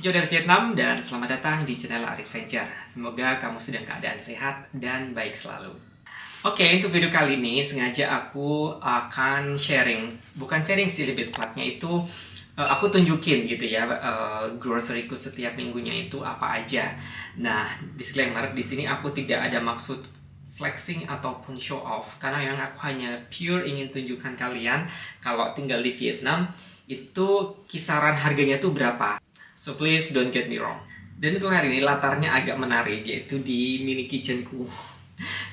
Cicio dari Vietnam dan selamat datang di channel Arif Venture. Semoga kamu sedang keadaan sehat dan baik selalu. Oke, untuk video kali ini sengaja aku akan bukan sharing sih, lebih tepatnya itu aku tunjukin gitu ya groceryku setiap minggunya itu apa aja. Nah, disclaimer di sini aku tidak ada maksud flexing ataupun show off, karena memang aku hanya pure ingin tunjukkan kalian kalau tinggal di Vietnam itu kisaran harganya tuh berapa. So please don't get me wrong. Dan untuk hari ini latarnya agak menarik, yaitu di mini kitchenku,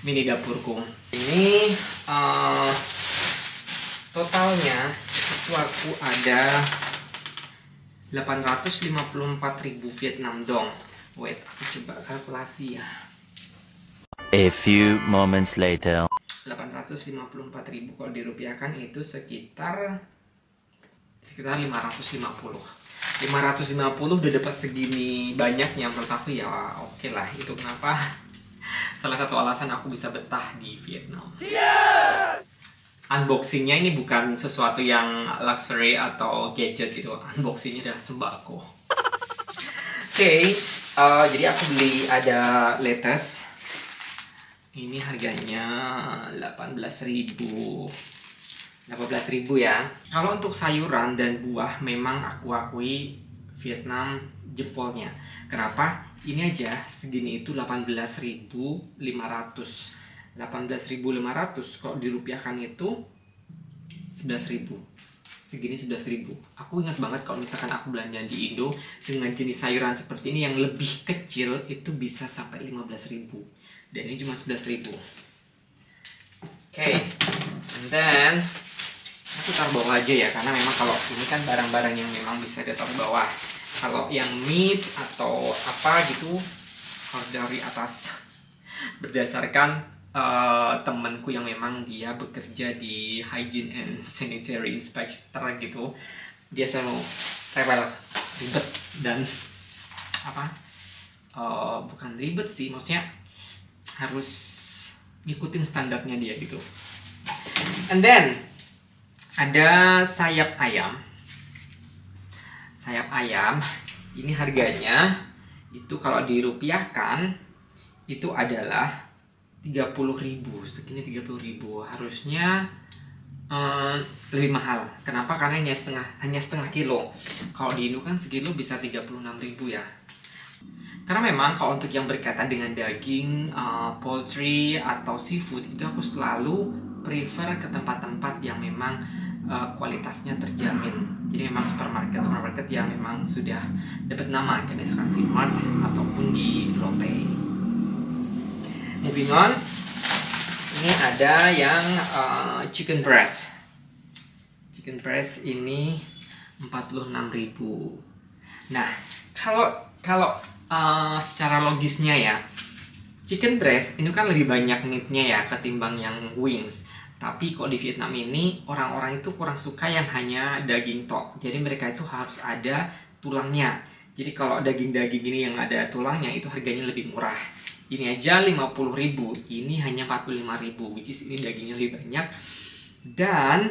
mini dapurku. Ini totalnya itu aku ada 854.000 Vietnam dong. Wait, aku coba kalkulasi ya. A few moments later. 854.000 kalau dirupiahkan itu sekitar 550 udah dapat segini banyaknya. Menurut aku ya oke lah. Itu kenapa salah satu alasan aku bisa betah di Vietnam. Yes! Unboxingnya ini bukan sesuatu yang luxury atau gadget gitu. Unboxingnya adalah sembako. Oke, jadi aku beli ada lettuce. Ini harganya 18.000 ya. Kalau untuk sayuran dan buah memang aku akui Vietnam jempolnya. Kenapa? Ini aja segini itu 18.500. 18.500 kalau dirupiahkan itu 11.000. Segini 11.000. Aku ingat banget kalau misalkan aku belanja di Indo dengan jenis sayuran seperti ini yang lebih kecil itu bisa sampai 15.000. Dan ini cuma 11.000. Oke. And then aku taruh bawah aja ya, karena memang kalau ini kan barang-barang yang memang bisa ditaruh bawah. Kalau yang meat atau apa gitu harus dari atas. Berdasarkan temanku yang memang dia bekerja di hygiene and sanitary inspector gitu, dia selalu ribet dan bukan ribet sih, maksudnya harus ngikutin standarnya dia gitu. And then ada sayap ayam. Sayap ayam ini harganya itu kalau dirupiahkan itu adalah 30.000. Segini 30.000. Harusnya lebih mahal. Kenapa? Karena hanya setengah kilo. Kalau di Indo kan sekilo bisa 36.000 ya. Karena memang kalau untuk yang berkaitan dengan daging, poultry atau seafood itu aku selalu prefer ke tempat-tempat yang memang kualitasnya terjamin. Jadi memang supermarket yang memang sudah dapat nama, kayak misalkan Vinmart ataupun di Lotte. Moving on, ini ada yang chicken breast. Chicken breast ini 46.000. Nah, kalau secara logisnya ya, chicken breast ini kan lebih banyak meatnya ya ketimbang yang wings. Tapi kok di Vietnam ini orang-orang itu kurang suka yang hanya daging tok. Jadi mereka itu harus ada tulangnya. Jadi kalau daging-daging ini yang ada tulangnya itu harganya lebih murah. Ini aja 50.000, ini hanya 45.000, which is ini dagingnya lebih banyak. Dan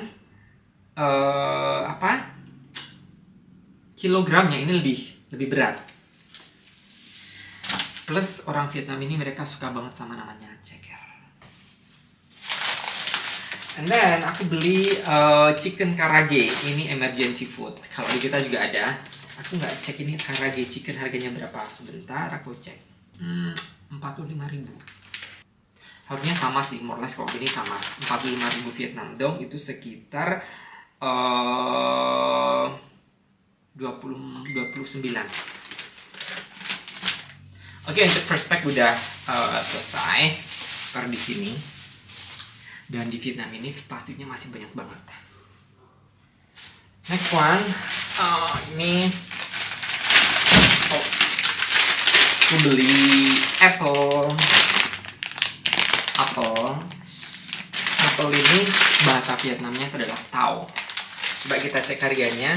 kilogramnya ini lebih berat. Plus orang Vietnam ini mereka suka banget sama namanya ceker. And then aku beli chicken karage. Ini emergency food. Kalau di kita juga ada. Aku nggak cek ini karage chicken harganya berapa. Sebentar aku cek. 45.000. Harusnya sama sih, more or less kalau ini sama. 45.000 Vietnam dong itu sekitar 29. Oke, untuk first pack udah selesai. Taruh di sini. Dan di Vietnam ini pastinya masih banyak banget. Next one, ini aku beli apple ini bahasa Vietnamnya itu adalah tau. Coba kita cek harganya.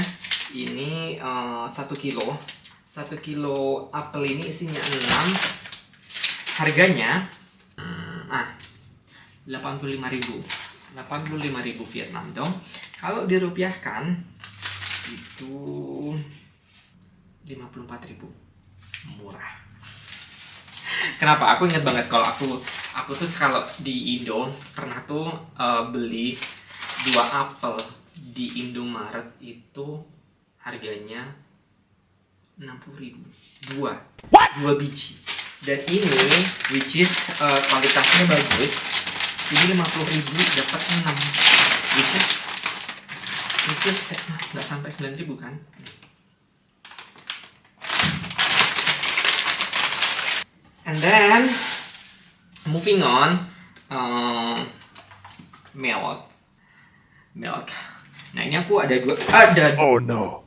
Ini 1 kilo. 1 kilo apel ini isinya 6. Harganya 85.000 Vietnam dong. Kalau dirupiahkan itu 15.000 54.000. Murah. Kenapa? Aku ingat banget kalau aku tuh kalau di Indo pernah tuh beli 2 apel di Indomaret itu harganya 60.000. 2 biji. Dan ini which is kualitasnya bagus. Ini 50.000 dapat 6. Which is nggak sampai 9.000 kan? And then moving on, milk. Nah ini aku ada Oh no.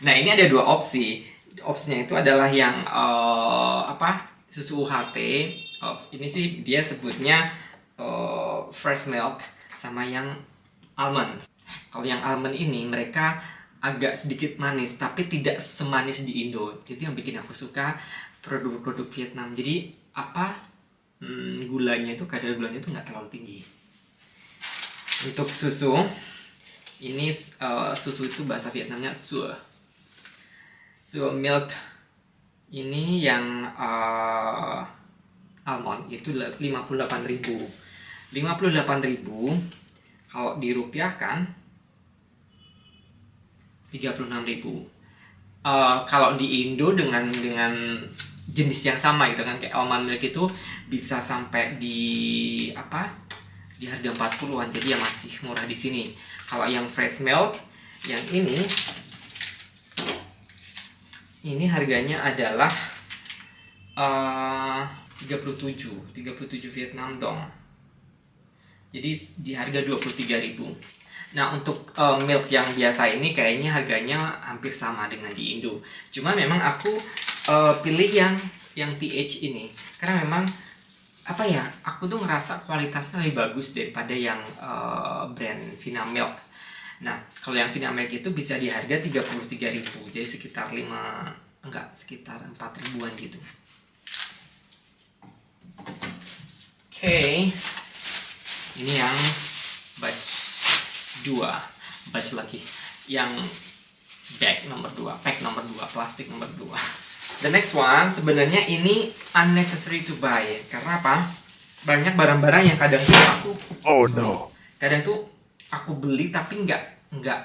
Nah ini ada 2 opsi. Opsinya itu adalah yang susu UHT. Ini sih dia sebutnya fresh milk, sama yang almond. Kalau yang almond ini mereka agak sedikit manis, tapi tidak semanis di Indo. Itu yang bikin aku suka produk-produk Vietnam. Jadi gulanya itu, kadar gulanya itu nggak terlalu tinggi. Untuk susu, ini susu itu bahasa Vietnamnya sữa. Sữa milk ini yang almond itu 58.000. 58.000 kalau dirupiahkan 36.000. Kalau di Indo dengan jenis yang sama gitu kan, kayak almond milk itu bisa sampai di harga 40-an, jadi ya masih murah di sini. Kalau yang fresh milk yang ini harganya adalah 37 Vietnam dong. Jadi di harga 23.000. Nah untuk milk yang biasa ini kayaknya harganya hampir sama dengan di Indo. Cuma memang aku pilih yang TH ini karena memang aku tuh ngerasa kualitasnya lebih bagus daripada yang brand Vinamilk. Nah kalau yang Vinamilk itu bisa di harga 33.000, jadi sekitar 4.000-an gitu. Oke. Ini yang batch 2, batch lagi yang pack nomor 2, plastik nomor 2. The next one sebenarnya ini unnecessary to buy. Karena apa? Banyak barang-barang yang kadang tuh kadang tuh aku beli tapi nggak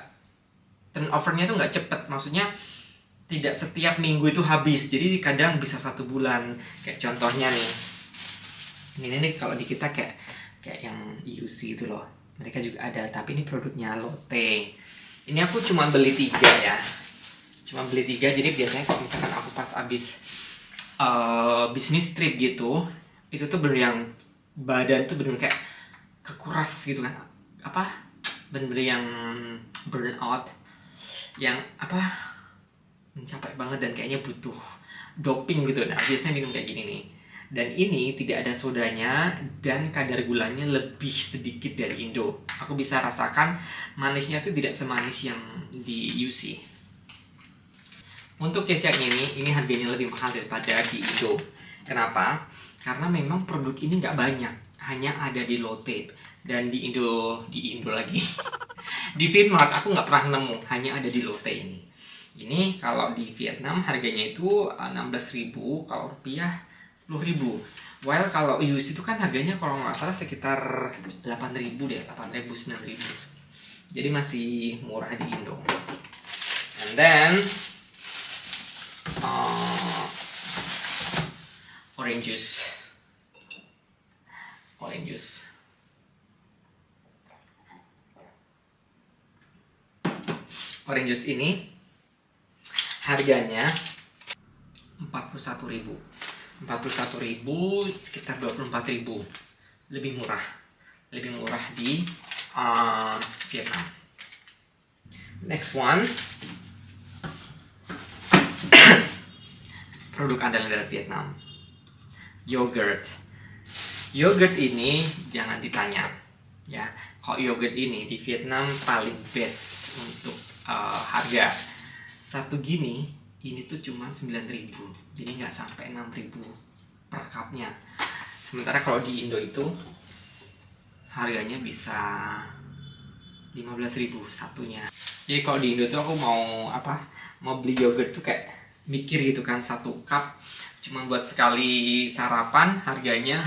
turnovernya tuh nggak cepet. Maksudnya tidak setiap minggu itu habis. Jadi kadang bisa 1 bulan. Kayak contohnya nih. Ini kalau di kita kayak yang UC itu loh. Mereka juga ada, tapi ini produknya Lotte. Ini aku cuma beli 3 ya. Jadi biasanya kalau misalkan aku pas abis bisnis trip gitu, itu tuh bener yang badan tuh bener kayak kekuras gitu kan. Bener yang burn out, yang capek banget dan kayaknya butuh doping gitu. Nah biasanya minum kayak gini nih. Dan ini tidak ada sodanya dan kadar gulanya lebih sedikit dari Indo. Aku bisa rasakan manisnya itu tidak semanis yang di UC. Untuk case yang ini harganya lebih mahal daripada di Indo. Kenapa? Karena memang produk ini nggak banyak, hanya ada di Lotte. Dan di Indo lagi. Di Vinmart aku nggak pernah nemu, hanya ada di Lotte ini. Ini kalau di Vietnam harganya itu 16.000, kalau rupiah 10.000. While kalau UC itu kan harganya kalau nggak salah sekitar 8.000 deh, 8.000, 9.000. Jadi masih murah di Indo. And then orange juice. Orange juice ini harganya 41.000. Sekitar 24.000. Lebih murah di Vietnam. Next one. Produk andalan dari Vietnam. Yogurt ini jangan ditanya ya. Kalau yogurt ini di Vietnam paling best untuk harga. Satu gini ini tuh cuma 9.000, jadi nggak sampai 6.000 per cupnya. Sementara kalau di Indo itu harganya bisa 15.000 satunya. Jadi kalau di Indo tuh aku mau beli yogurt tuh kayak mikir gitu kan, 1 cup cuma buat sekali sarapan harganya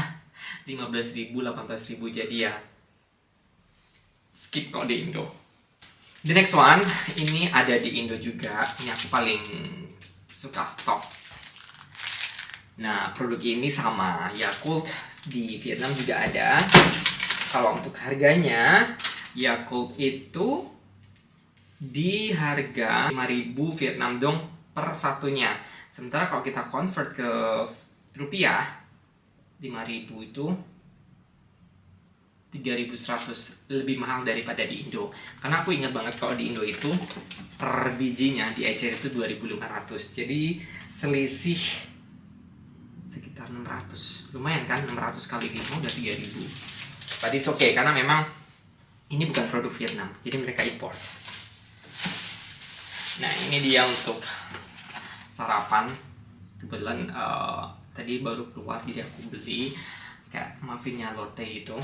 15.000, 18.000, jadi ya skip kok di Indo. The next one, ini ada di Indo juga. Ini aku paling suka stok. Nah, produk ini sama Yakult, di Vietnam juga ada. Kalau untuk harganya, Yakult itu di harga 5.000 Vietnam dong per satunya. Sementara kalau kita convert ke rupiah, 5.000 itu 3.100, lebih mahal daripada di Indo. Karena aku ingat banget kalau di Indo itu per bijinya di Ecer itu 2.500. Jadi selisih sekitar 600. Lumayan kan, 600 kali 5 udah 3.000. Tadi oke, karena memang ini bukan produk Vietnam, jadi mereka import. Nah, ini dia untuk sarapan. Kebetulan tadi baru keluar, jadi aku beli kayak muffinnya Lotte itu.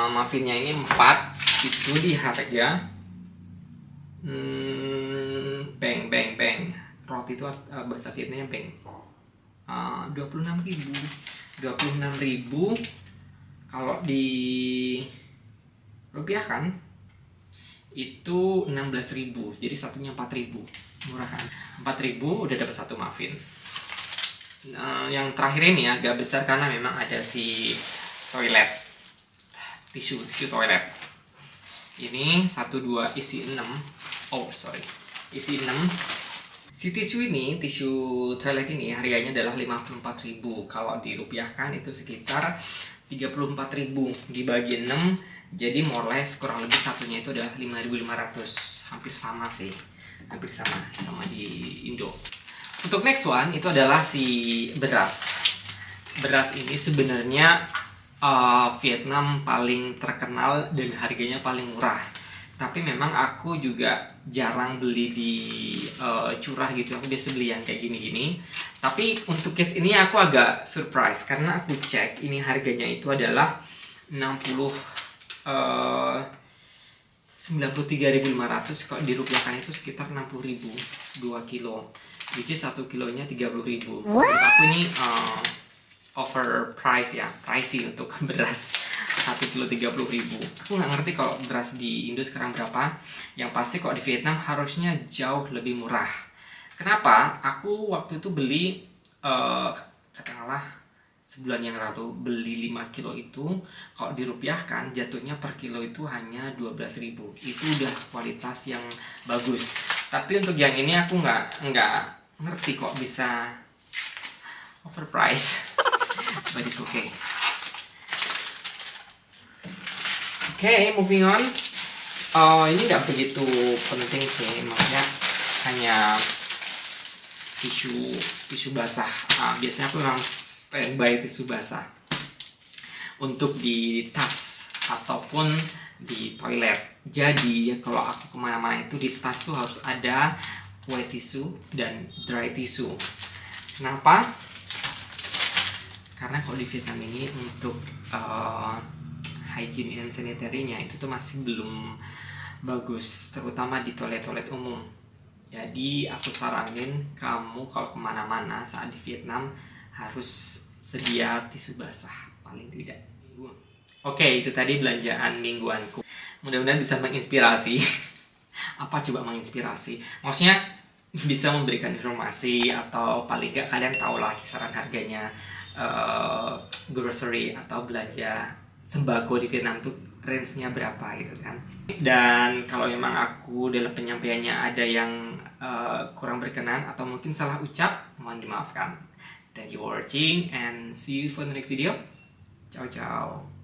Muffinnya ini 4, itu di harga beng. Roti itu bahasa Vietnamnya beng. 26.000. Kalau di rupiah kan itu 16.000, jadi satunya 4.000. Murah kan? 4.000 udah dapat 1 muffin. Yang terakhir ini agak besar karena memang ada si toilet, tisu toilet. Ini 1, 2 isi 6. Isi 6. Si tisu ini, tisu toilet ini harganya adalah 54.000. Kalau dirupiahkan itu sekitar 34.000 dibagi 6, jadi more or less kurang lebih satunya itu adalah 5.500. Hampir sama sih. Hampir sama di Indo. Untuk next one itu adalah si beras. Beras ini sebenarnya Vietnam paling terkenal dan harganya paling murah. Tapi memang aku juga jarang beli di curah gitu. Aku biasa beli yang kayak gini-gini. Tapi untuk case ini aku agak surprise karena aku cek ini harganya itu adalah 93.500. Kalau dirupiahkan itu sekitar 60.000 2 kilo. Which is 1 kilonya 30.000. Menurut aku ini overprice ya, pricey untuk beras. 1 kilo 30.000. Aku nggak ngerti kalau beras di Indo sekarang berapa. Yang pasti kalau di Vietnam harusnya jauh lebih murah. Kenapa? Aku waktu itu beli katakanlah sebulan yang lalu beli 5 kilo itu, kalau dirupiahkan jatuhnya per kilo itu hanya 12.000. Itu udah kualitas yang bagus. Tapi untuk yang ini aku nggak ngerti kok bisa overpriced. But it's okay. Oke, moving on. Ini nggak begitu penting sih, maksudnya hanya tisu basah. Biasanya aku memang standby tisu basah untuk di tas ataupun di toilet. Jadi kalau aku kemana-mana itu di tas tuh harus ada wet tissue dan dry tissue. Kenapa? Karena kalau di Vietnam ini untuk hygiene and sanitary-nya itu tuh masih belum bagus, terutama di toilet-toilet umum. Jadi aku saranin kamu kalau kemana-mana saat di Vietnam harus sedia tisu basah paling tidak. Oke, itu tadi belanjaan mingguanku. Mudah-mudahan bisa menginspirasi. Apa coba menginspirasi? Maksudnya bisa memberikan informasi atau paling gak kalian tahu lah kisaran harganya grocery atau belanja sembako di Vietnam tuh range-nya berapa gitu kan. Dan kalau memang aku dalam penyampaiannya ada yang kurang berkenan atau mungkin salah ucap, mohon dimaafkan. Thank you for watching and see you for the next video. Ciao ciao.